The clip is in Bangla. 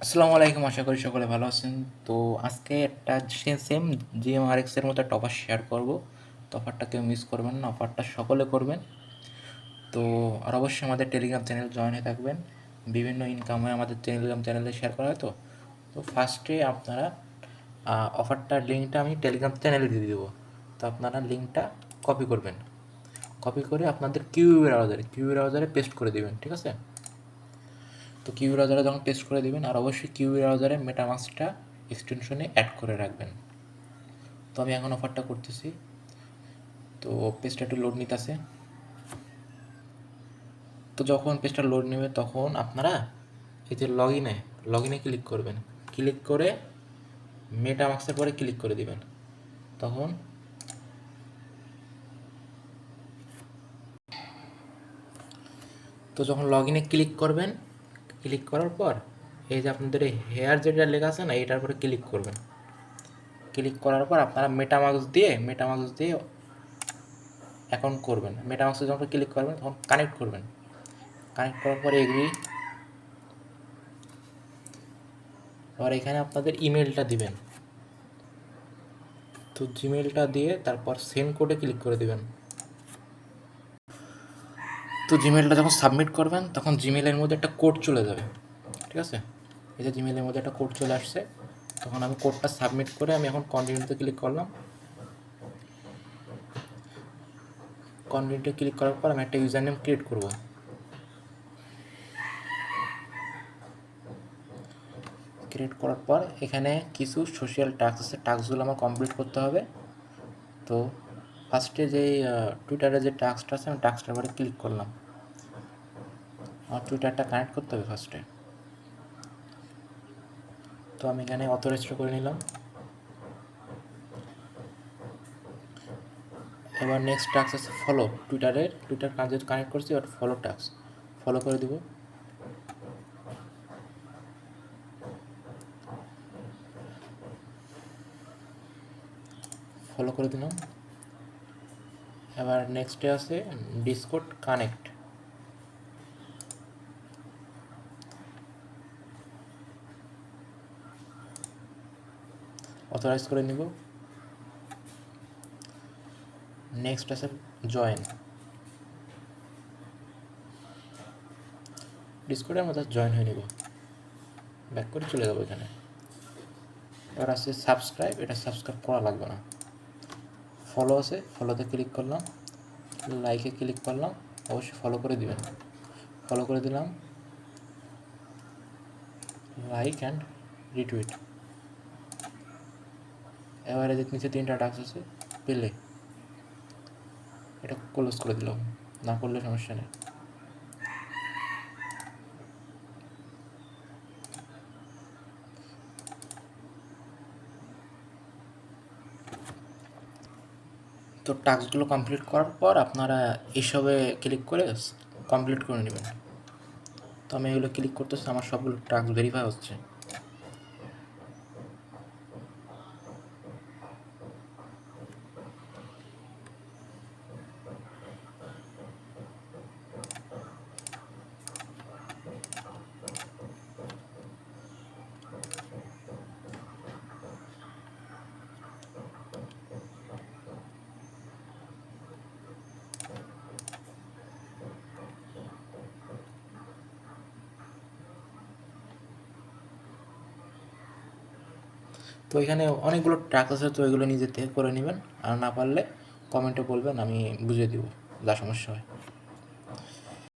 আসসালামু আলাইকুম, আশা করি সকলে ভালো আছেন। তো আজকে একটা সেম জিএমআরএক্স এর মতো একটা অফার শেয়ার করব। তো অফারটা কেউ মিস করবেন না, অফারটা সকলে করবেন। তো আর অবশ্যই আমাদের টেলিগ্রাম চ্যানেল জয়েন হয়ে থাকবেন। বিভিন্ন ইনকাম হয় আমাদের টেলিগ্রাম চ্যানেলে শেয়ার করা হয়। তো ফার্স্টে আপনারা অফারটার লিঙ্কটা আমি টেলিগ্রাম চ্যানেলে দিয়ে দেবো। তো আপনারা লিঙ্কটা কপি করবেন, কপি করে আপনাদের কিউ ব্রাউজারে পেস্ট করে দেবেন, ঠিক আছে? তো কিউ ব্রাউজারে যখন টেস্ট করে দেবেন, আর অবশ্যই কিউ ব্রাউজারে মেটামাস্কটা এক্সটেনশনে অ্যাড করে রাখবেন। তো আমি এখন অফারটা করতেছি। তো পেজটা একটু লোড নিতেছে। তো যখন পেজটা লোড নেবে তখন আপনারা এই যে লগ ইনে ক্লিক করবেন। ক্লিক করে মেটামাস্কের পরে ক্লিক করে দিবেন। তখন যখন লগ ইনে ক্লিক করবেন, ক্লিক করার পর এই যে আপনাদের এই হেয়ার যেটা লেখা আছে না, এটার পরে ক্লিক করবেন। ক্লিক করার পর আপনারা মেটামাস্ক দিয়ে অ্যাকাউন্ট করবেন। মেটামাস্কে যখন ক্লিক করবেন তখন কানেক্ট করবেন। কানেক্ট করার পরে এগ্রি। এবার এখানে আপনাদের ইমেলটা দিবেন। তো জিমেলটা দিয়ে তারপর সেন্ড কোডে ক্লিক করে দিবেন। তো জিমেলটা যখন সাবমিট করবেন তখন জিমেলের মধ্যে একটা কোড চলে যাবে, ঠিক আছে? এই যে জিমেলের মধ্যে একটা কোড চলে আসছে। তখন আমি কোডটা সাবমিট করে আমি এখন কন্টিনিউতে ক্লিক করলাম। কন্টিনিউতে ক্লিক করার পর আমি একটা ইউজার নেম ক্রিয়েট করব। ক্রিয়েট করার পর এখানে কিছু সোশ্যাল টাস্ক আছে, টাস্কগুলো আমার কমপ্লিট করতে হবে। তো ফার্স্টে যে টুইটারে যে টাস্কটা আছে আমি টাস্কটার পরে ক্লিক করলাম। আমার টুইটারটা কানেক্ট করতে হবে ফার্স্টে। তো আমি এখানে অথরাইজড করে নিলাম। এবার নেক্সট টাস্ক আছে ফলো। টুইটার কাজ যেহেতু কানেক্ট করছি, এবার ফলো টাস্ক ফলো করে দিব। ফলো করে দিলাম। এবার নেক্সটে আছে ডিসকর্ড কানেক্ট। অথরাইজ করে নিব। নেক্সট আছে জয়েন। ডিসকর্ডের মধ্যে জয়েন হয়ে নিব। ব্যাক করে চলে যাবো এখানে। এবার আছে সাবস্ক্রাইব, এটা সাবস্ক্রাইব করা লাগবে না। ফলো আছে, ফলোতে ক্লিক করলাম। লাইকে ক্লিক করলাম, অবশ্যই ফলো করে দিবেন। ফলো করে দিলাম। Like and retweet. এবারে যে নিচে তিনটা টাস্ক আছে পেলে, এটা ক্লোজ করে দিলাম, না করলে সমস্যা নেই। তো টাস্কগুলো কমপ্লিট করার পর আপনারা এইসবে ক্লিক করে কমপ্লিট করে নেবেন। তো আমি এগুলো ক্লিক করতেছি, আমার সবগুলো টাস্ক ভেরিফাই হচ্ছে। তো এখানে অনেকগুলো টাস্ক আছে, তো এগুলো নিজে থেকে করে নেবেন। আর না পারলে কমেন্টে বলবেন, আমি বুঝিয়ে দিব যা সমস্যা হয়।